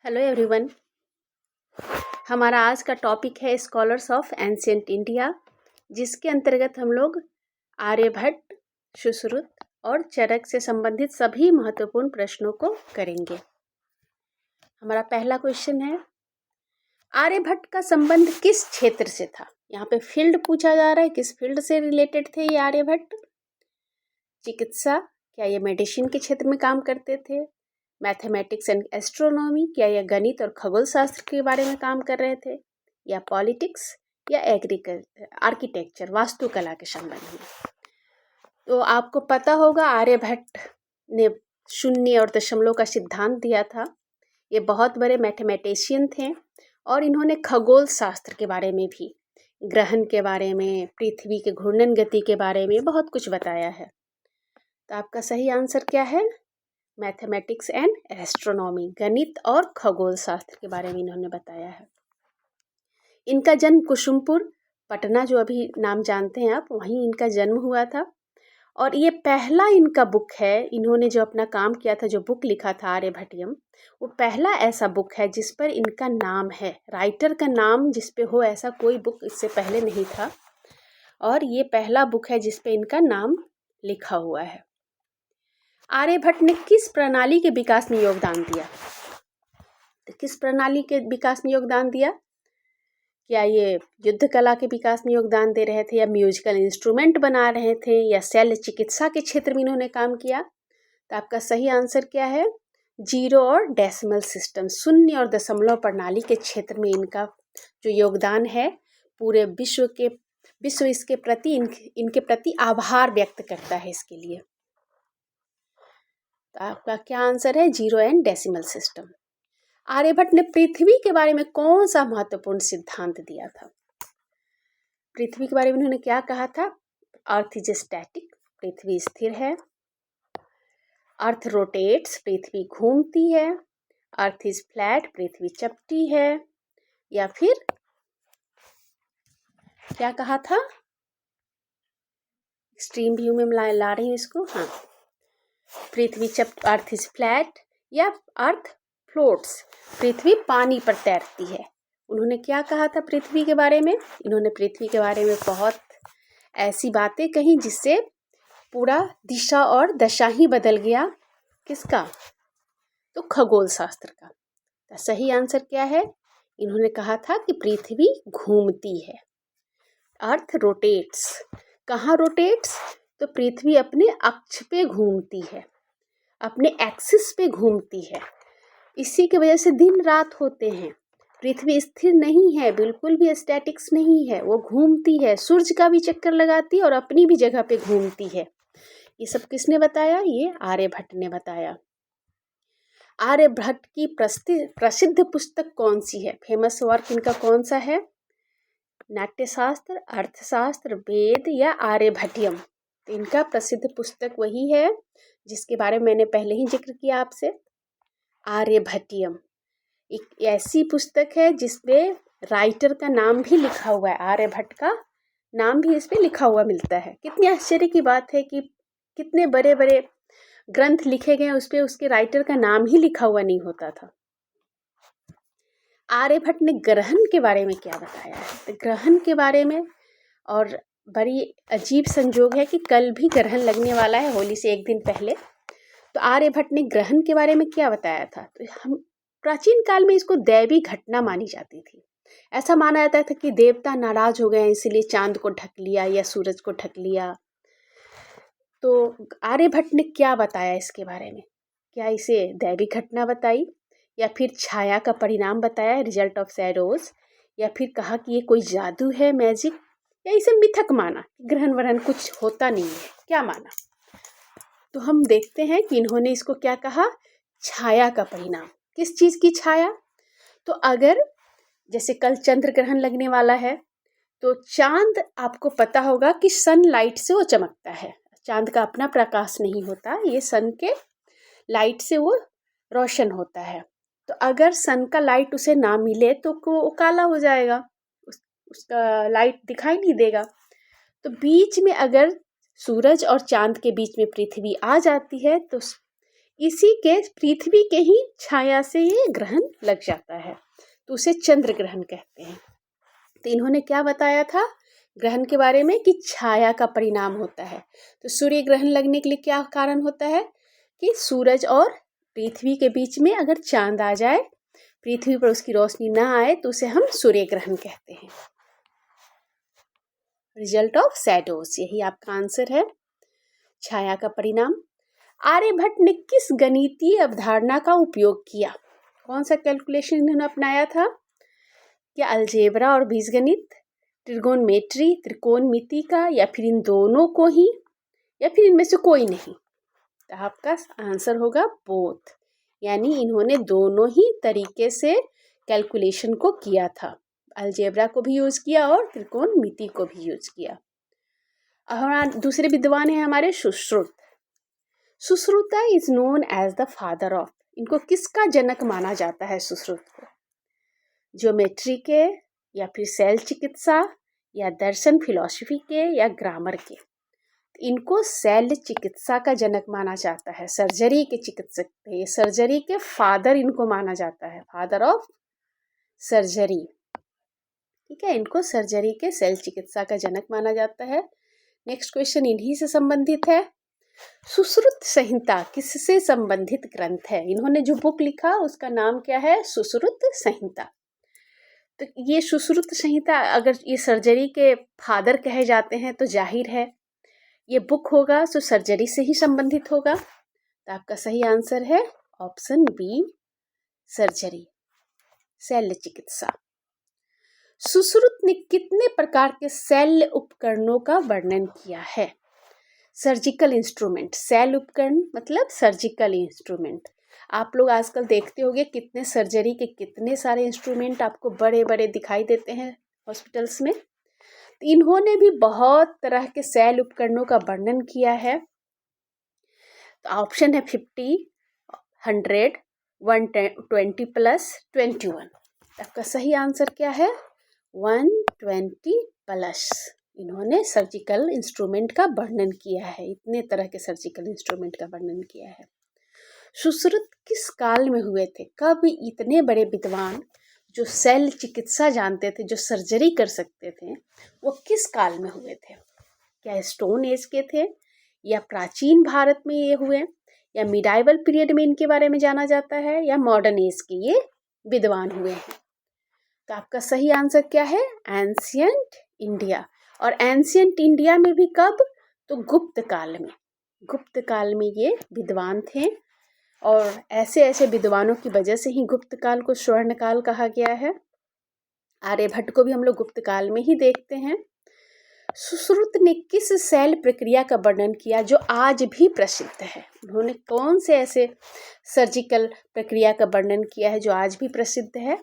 Hello everyone. हमारा आज का टॉपिक है स्कॉलर्स ऑफ एंशिएंट इंडिया, जिसके अंतर्गत हम लोग आर्यभट्ट, सुश्रुत और चरक से संबंधित सभी महत्वपूर्ण प्रश्नों को करेंगे। हमारा पहला क्वेश्चन है, आर्यभट्ट का संबंध किस क्षेत्र से था? यहाँ पे फील्ड पूछा जा रहा है, किस फील्ड से रिलेटेड थे ये आर्यभट्ट? चिकित्सा, क्या ये मेडिसिन के क्षेत्र में काम करते थे? मैथमेटिक्स एंड एस्ट्रोनॉमी, क्या यह गणित और खगोल शास्त्र के बारे में काम कर रहे थे? या पॉलिटिक्स या एग्रीकल्चर, आर्किटेक्चर, वास्तुकला के संबंध में? तो आपको पता होगा आर्यभट्ट ने शून्य और दशमलव का सिद्धांत दिया था। ये बहुत बड़े मैथमेटिशियन थे और इन्होंने खगोल शास्त्र के बारे में भी, ग्रहण के बारे में, पृथ्वी के घूर्णन गति के बारे में बहुत कुछ बताया है। तो आपका सही आंसर क्या है? मैथमेटिक्स एंड एस्ट्रोनॉमी, गणित और खगोल शास्त्र के बारे में इन्होंने बताया है। इनका जन्म कुसुमपुर, पटना, जो अभी नाम जानते हैं आप, वहीं इनका जन्म हुआ था। और ये पहला इनका बुक है, इन्होंने जो अपना काम किया था, जो बुक लिखा था आर्यभट्टियम, वो पहला ऐसा बुक है जिस पर इनका नाम है। राइटर का नाम जिस पे हो ऐसा कोई बुक इससे पहले नहीं था, और ये पहला बुक है जिस पे इनका नाम लिखा हुआ है। आर्यभट्ट ने किस प्रणाली के विकास में योगदान दिया? तो किस प्रणाली के विकास में योगदान दिया? क्या ये युद्ध कला के विकास में योगदान दे रहे थे, या म्यूजिकल इंस्ट्रूमेंट बना रहे थे, या शल्य चिकित्सा के क्षेत्र में इन्होंने काम किया? तो आपका सही आंसर क्या है? जीरो और डेसिमल सिस्टम, शून्य और दशमलव प्रणाली के क्षेत्र में इनका जो योगदान है, पूरे विश्व इसके प्रति इनके प्रति आभार व्यक्त करता है इसके लिए। तो आपका क्या आंसर है? Zero and decimal system. Aryabhata ने पृथ्वी के बारे में कौन सा महत्वपूर्ण सिद्धांत दिया था? पृथ्वी के बारे में उन्होंने क्या कहा था? अर्थ इज स्टैटिक, पृथ्वी स्थिर है। अर्थ रोटेट्स, पृथ्वी घूमती है। अर्थ इज फ्लैट, पृथ्वी चपटी है। या फिर क्या कहा था? एक्सट्रीम व्यू में ला रही हूँ इसको। हाँ, पृथ्वी अर्थ इज फ्लैट, या अर्थ फ्लोट्स, पृथ्वी पानी पर तैरती है। उन्होंने क्या कहा था पृथ्वी के बारे में? इन्होंने पृथ्वी के बारे में बहुत ऐसी बातें कही जिससे पूरा दिशा और दशा ही बदल गया। किसका? तो खगोल शास्त्र का। तो सही आंसर क्या है? इन्होंने कहा था कि पृथ्वी घूमती है, अर्थ रोटेट्स। कहाँ रोटेट्स? तो पृथ्वी अपने अक्ष पे घूमती है, अपने एक्सिस पे घूमती है। इसी की वजह से दिन रात होते हैं। पृथ्वी स्थिर नहीं है, बिल्कुल भी स्टैटिक्स नहीं है, वो घूमती है, सूरज का भी चक्कर लगाती है और अपनी भी जगह पे घूमती है। ये सब किसने बताया? ये आर्यभट्ट ने बताया। आर्यभट्ट की प्रसिद्ध पुस्तक कौन सी है? फेमस वर्क इनका कौन सा है? नाट्यशास्त्र, अर्थशास्त्र, वेद या आर्यभट्टियम? तो इनका प्रसिद्ध पुस्तक वही है जिसके बारे में मैंने पहले ही जिक्र किया आपसे, आर्यभट्टियम। एक ऐसी पुस्तक है जिसमें राइटर का नाम भी लिखा हुआ है, आर्यभट्ट का नाम भी इस पे लिखा हुआ मिलता है। कितनी आश्चर्य की बात है कि कितने बड़े बड़े ग्रंथ लिखे गए उस पे उसके राइटर का नाम ही लिखा हुआ नहीं होता था। आर्यभट्ट ने ग्रहण के बारे में क्या बताया है? तो ग्रहण के बारे में, और बड़ी अजीब संजोग है कि कल भी ग्रहण लगने वाला है, होली से एक दिन पहले। तो आर्यभट्ट ने ग्रहण के बारे में क्या बताया था? तो हम प्राचीन काल में इसको दैवी घटना मानी जाती थी। ऐसा माना जाता था कि देवता नाराज हो गए इसलिए चांद को ढक लिया या सूरज को ढक लिया। तो आर्यभट्ट ने क्या बताया इसके बारे में? क्या इसे दैवी घटना बताई, या फिर छाया का परिणाम बताया, रिजल्ट ऑफ शैडोज, या फिर कहा कि ये कोई जादू है, मैजिक, या इसे मिथक माना, ग्रहण वरहण कुछ होता नहीं है? क्या माना? तो हम देखते हैं कि इन्होंने इसको क्या कहा? छाया का परिणाम। किस चीज़ की छाया? तो अगर जैसे कल चंद्र ग्रहण लगने वाला है, तो चांद, आपको पता होगा कि सनलाइट से वो चमकता है। चांद का अपना प्रकाश नहीं होता, ये सन के लाइट से वो रोशन होता है। तो अगर सन का लाइट उसे ना मिले तो वो काला हो जाएगा, उसका लाइट दिखाई नहीं देगा। तो बीच में अगर सूरज और चांद के बीच में पृथ्वी आ जाती है तो इसी के पृथ्वी के ही छाया से ये ग्रहण लग जाता है, तो उसे चंद्र ग्रहण कहते हैं। तो इन्होंने क्या बताया था ग्रहण के बारे में कि छाया का परिणाम होता है। तो सूर्य ग्रहण लगने के लिए क्या कारण होता है कि सूरज और पृथ्वी के बीच में अगर चांद आ जाए, पृथ्वी पर उसकी रोशनी ना आए, तो उसे हम सूर्य ग्रहण कहते हैं। रिजल्ट ऑफ शैडोज, यही आपका आंसर है, छाया का परिणाम। आर्यभट्ट ने किस गणितीय अवधारणा का उपयोग किया? कौन सा कैलकुलेशन इन्होंने अपनाया था? क्या अलजेब्रा और बीजगणित, त्रिगोनमेट्री त्रिकोणमिति का, या फिर इन दोनों को ही, या फिर इनमें से कोई नहीं? तो आपका आंसर होगा बोथ, यानी इन्होंने दोनों ही तरीके से कैलकुलेशन को किया था, अलजेब्रा को भी यूज किया और त्रिकोणमिति को भी यूज किया। अब हमारा दूसरे विद्वान है हमारे Sushruta. Sushruta is known as the father of, इनको किसका जनक माना जाता है सुश्रुत को? ज्योमेट्री के, या फिर सेल चिकित्सा, या दर्शन फिलॉसफी के, या ग्रामर के? इनको सेल चिकित्सा का जनक माना जाता है, सर्जरी के चिकित्सक थे, सर्जरी के फादर इनको माना जाता है, फादर ऑफ सर्जरी। ठीक है, इनको सर्जरी के सेल चिकित्सा का जनक माना जाता है। नेक्स्ट क्वेश्चन इन्हीं से संबंधित है। सुश्रुत संहिता किससे संबंधित ग्रंथ है? इन्होंने जो बुक लिखा उसका नाम क्या है? सुश्रुत संहिता। तो ये सुश्रुत संहिता, अगर ये सर्जरी के फादर कहे जाते हैं तो जाहिर है ये बुक होगा तो सर्जरी से ही संबंधित होगा। तो आपका सही आंसर है ऑप्शन बी, सर्जरी, शल्य चिकित्सा। सुश्रुत ने कितने प्रकार के शल्य उपकरणों का वर्णन किया है? सर्जिकल इंस्ट्रूमेंट, शल्य उपकरण मतलब सर्जिकल इंस्ट्रूमेंट। आप लोग आजकल देखते होंगे कितने सर्जरी के कितने सारे इंस्ट्रूमेंट आपको बड़े बड़े दिखाई देते हैं हॉस्पिटल्स में। तो इन्होंने भी बहुत तरह के शल्य उपकरणों का वर्णन किया है। तो ऑप्शन है 50, 100, 120 प्लस 21। आपका सही आंसर क्या है? 120 प्लस। इन्होंने सर्जिकल इंस्ट्रूमेंट का वर्णन किया है, इतने तरह के सर्जिकल इंस्ट्रूमेंट का वर्णन किया है। सुश्रुत किस काल में हुए थे? कब इतने बड़े विद्वान जो शल्य चिकित्सा जानते थे, जो सर्जरी कर सकते थे, वो किस काल में हुए थे? क्या स्टोन एज के थे, या प्राचीन भारत में ये हुए, या मिडाइवल पीरियड में इनके बारे में जाना जाता है, या मॉडर्न एज के ये विद्वान हुए हैं? तो आपका सही आंसर क्या है? Ancient India. और एंशियंट इंडिया में भी कब? तो गुप्त काल में, गुप्त काल में ये विद्वान थे। और ऐसे ऐसे विद्वानों की वजह से ही गुप्त काल को स्वर्ण काल कहा गया है। आर्यभट्ट को भी हम लोग गुप्त काल में ही देखते हैं। सुश्रुत ने किस शल्य प्रक्रिया का वर्णन किया जो आज भी प्रसिद्ध है? उन्होंने कौन से ऐसे सर्जिकल प्रक्रिया का वर्णन किया है जो आज भी प्रसिद्ध है?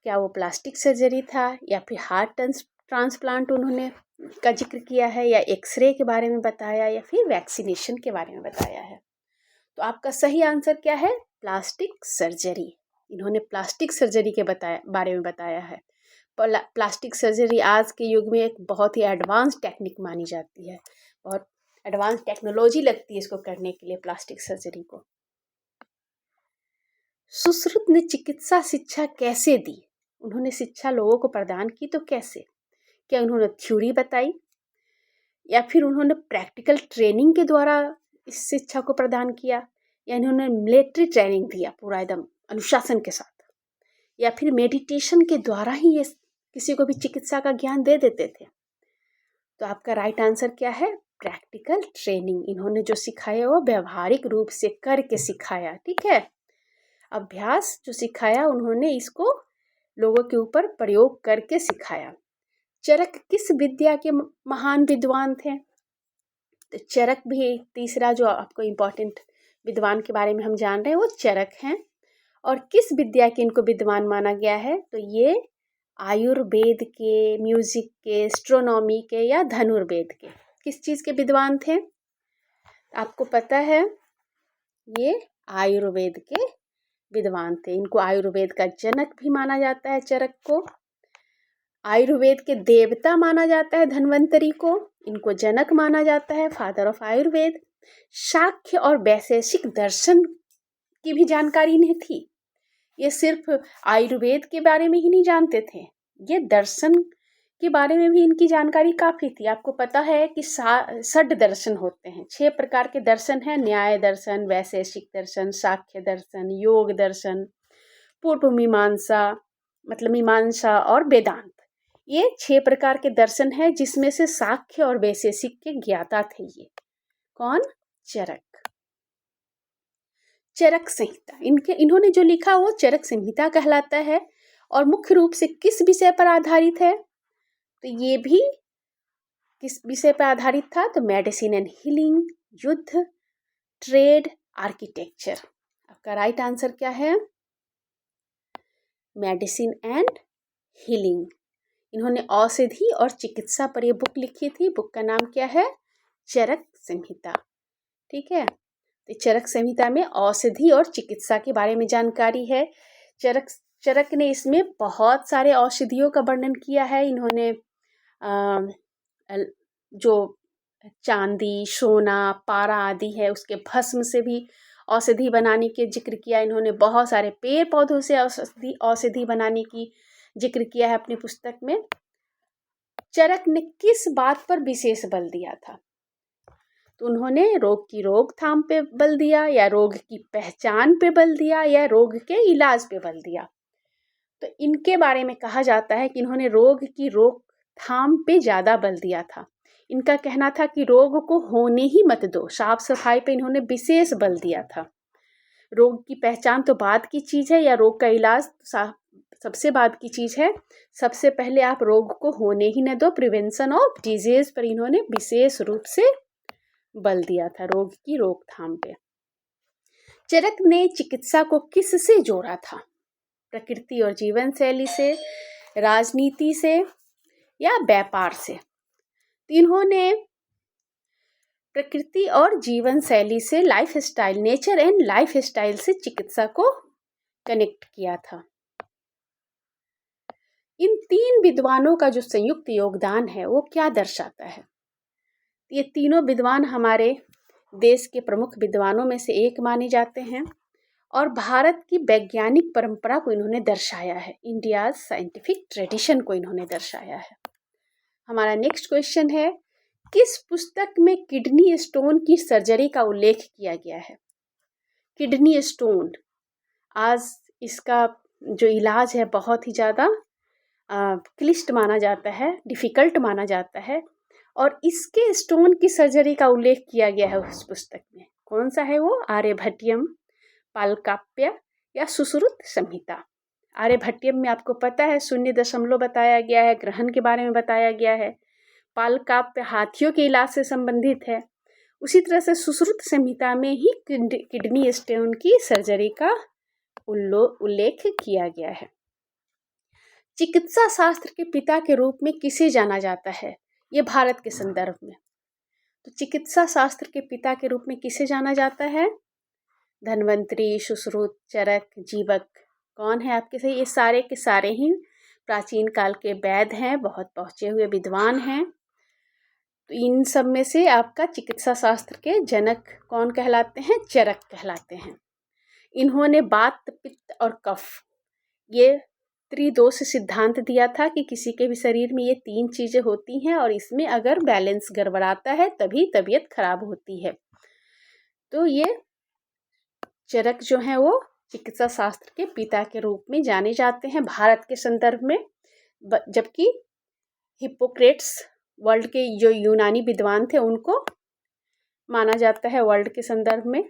क्या वो प्लास्टिक सर्जरी था, या फिर हार्ट ट्रांसप्लांट उन्होंने का जिक्र किया है, या एक्सरे के बारे में बताया, या फिर वैक्सीनेशन के बारे में बताया है? तो आपका सही आंसर क्या है? Plastic surgery. इन्होंने प्लास्टिक सर्जरी के बारे में बताया है। प्लास्टिक सर्जरी आज के युग में एक बहुत ही एडवांस टेक्निक मानी जाती है, बहुत एडवांस टेक्नोलॉजी लगती है इसको करने के लिए, प्लास्टिक सर्जरी को। सुश्रुत ने चिकित्सा शिक्षा कैसे दी? उन्होंने शिक्षा लोगों को प्रदान की तो कैसे? क्या उन्होंने थ्योरी बताई, या फिर उन्होंने प्रैक्टिकल ट्रेनिंग के द्वारा इस शिक्षा को प्रदान किया, या इन्होंने मिलिट्री ट्रेनिंग दिया पूरा एकदम अनुशासन के साथ, या फिर मेडिटेशन के द्वारा ही ये किसी को भी चिकित्सा का ज्ञान दे देते थे? तो आपका राइट आंसर क्या है? Practical training. इन्होंने जो सिखाया वो व्यवहारिक रूप से करके सिखाया। ठीक है, अभ्यास जो सिखाया उन्होंने इसको लोगों के ऊपर प्रयोग करके सिखाया। चरक किस विद्या के महान विद्वान थे? तो चरक भी तीसरा जो आपको इम्पोर्टेंट विद्वान के बारे में हम जान रहे हैं वो चरक हैं। और किस विद्या के इनको विद्वान माना गया है? तो ये आयुर्वेद के, म्यूजिक के, एस्ट्रोनॉमी के, या धनुर्वेद के, किस चीज़ के विद्वान थे? आपको पता है ये आयुर्वेद के विद्वान थे। इनको आयुर्वेद का जनक भी माना जाता है चरक को। आयुर्वेद के देवता माना जाता है धन्वंतरी को। इनको जनक माना जाता है, फादर ऑफ आयुर्वेद। शाक्य और वैशेषिक दर्शन की भी जानकारी इन्हें थी। ये सिर्फ आयुर्वेद के बारे में ही नहीं जानते थे, ये दर्शन के बारे में भी इनकी जानकारी काफ़ी थी। आपको पता है कि षड दर्शन होते हैं, 6 प्रकार के दर्शन हैं, न्याय दर्शन, वैशेषिक दर्शन, साख्य दर्शन, योग दर्शन, पूर्व मीमांसा मतलब मीमांसा और वेदांत। ये 6 प्रकार के दर्शन हैं, जिसमें से साख्य और वैशेषिक के ज्ञाता थे ये। कौन? चरक। चरक संहिता, इन्होंने जो लिखा वो चरक संहिता कहलाता है और मुख्य रूप से किस विषय पर आधारित है? तो ये भी किस विषय पर आधारित था? तो मेडिसिन एंड हीलिंग, युद्ध, ट्रेड, आर्किटेक्चर। आपका राइट आंसर क्या है? Medicine and healing. इन्होंने औषधि और चिकित्सा पर ये बुक लिखी थी। बुक का नाम क्या है? चरक संहिता। ठीक है, तो चरक संहिता में औषधि और चिकित्सा के बारे में जानकारी है। चरक ने इसमें बहुत सारे औषधियों का वर्णन किया है। इन्होंने जो चांदी, सोना, पारा आदि है उसके भस्म से भी औषधि बनाने के जिक्र किया। इन्होंने बहुत सारे पेड़ पौधों से औषधि बनाने की जिक्र किया है अपनी पुस्तक में। चरक ने किस बात पर विशेष बल दिया था? तो उन्होंने रोग की रोकथाम पे बल दिया, या रोग की पहचान पे बल दिया, या रोग के इलाज पे बल दिया? तो इनके बारे में कहा जाता है कि इन्होंने रोग की रोकथाम पे ज़्यादा बल दिया था। इनका कहना था कि रोग को होने ही मत दो, साफ सफाई पे इन्होंने विशेष बल दिया था। रोग की पहचान तो बाद की चीज़ है, या रोग का इलाज सबसे बाद की चीज़ है। सबसे पहले आप रोग को होने ही न दो, प्रिवेंशन ऑफ डिजीज पर इन्होंने विशेष रूप से बल दिया था, रोग की रोकथाम पे। चरक ने चिकित्सा को किससे जोड़ा था? प्रकृति और जीवन शैली से, राजनीति से, या व्यापार से? तो इन्होंने प्रकृति और जीवन शैली से, life style, nature and life style से चिकित्सा को कनेक्ट किया था। इन 3 विद्वानों का जो संयुक्त योगदान है वो क्या दर्शाता है? ये तीनों विद्वान हमारे देश के प्रमुख विद्वानों में से एक माने जाते हैं और भारत की वैज्ञानिक परंपरा को इन्होंने दर्शाया है। इंडिया साइंटिफिक ट्रेडिशन को इन्होंने दर्शाया है। हमारा नेक्स्ट क्वेश्चन है, किस पुस्तक में किडनी स्टोन की सर्जरी का उल्लेख किया गया है? किडनी स्टोन, आज इसका जो इलाज है बहुत ही ज़्यादा क्लिष्ट माना जाता है, डिफ़िकल्ट माना जाता है, और इसके स्टोन की सर्जरी का उल्लेख किया गया है उस पुस्तक में। कौन सा है वो? आर्यभट्टियम, पालकाप्य, या सुश्रुत संहिता। आर्यभट्टियम में आपको पता है शून्य दशमलव बताया गया है, ग्रहण के बारे में बताया गया है। पालकाप्य हाथियों के इलाज से संबंधित है। उसी तरह से सुश्रुत संहिता में ही किडनी स्टोन की सर्जरी का उल्लेख किया गया है। चिकित्सा शास्त्र के पिता के रूप में किसे जाना जाता है? ये भारत के संदर्भ में। तो चिकित्सा शास्त्र के पिता के रूप में किसे जाना जाता है? धन्वंतरी, सुश्रुत, चरक, जीवक। कौन है आपके सही? ये सारे के सारे ही प्राचीन काल के वैद्य हैं, बहुत पहुँचे हुए विद्वान हैं। तो इन सब में से आपका चिकित्सा शास्त्र के जनक कौन कहलाते हैं? चरक कहलाते हैं। इन्होंने वात, पित्त और कफ, ये त्रिदोष सिद्धांत दिया था कि किसी के भी शरीर में ये 3 चीज़ें होती हैं और इसमें अगर बैलेंस गड़बड़ाता है तभी तबीयत खराब होती है। तो ये चरक जो हैं वो चिकित्सा शास्त्र के पिता के रूप में जाने जाते हैं भारत के संदर्भ में। जबकि हिप्पोक्रेट्स वर्ल्ड के जो यूनानी विद्वान थे उनको माना जाता है वर्ल्ड के संदर्भ में।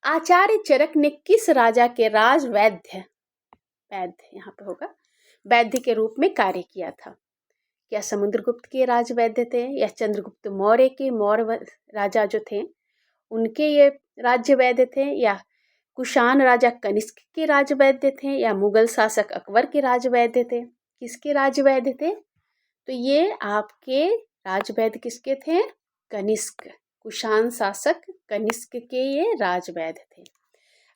आचार्य चरक ने किस राजा के वैद्य यहाँ पे होगा, वैद्य के रूप में कार्य किया था? क्या समुद्रगुप्त के राजवैद्य थे, या चंद्रगुप्त मौर्य के राजा जो थे उनके ये राज्य वैद्य थे, या कुषाण राजा कनिष्क के राजवैद्य थे, या मुगल शासक अकबर के राजवैद्य थे? किसके राजवैद्य थे? तो ये आपके राजवैद्य किसके थे? कनिष्क, कुषाण शासक कनिष्क के ये राजवैद्य थे।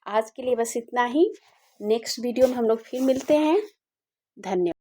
आज के लिए बस इतना ही। नेक्स्ट वीडियो में हम लोग फिर मिलते हैं। धन्यवाद।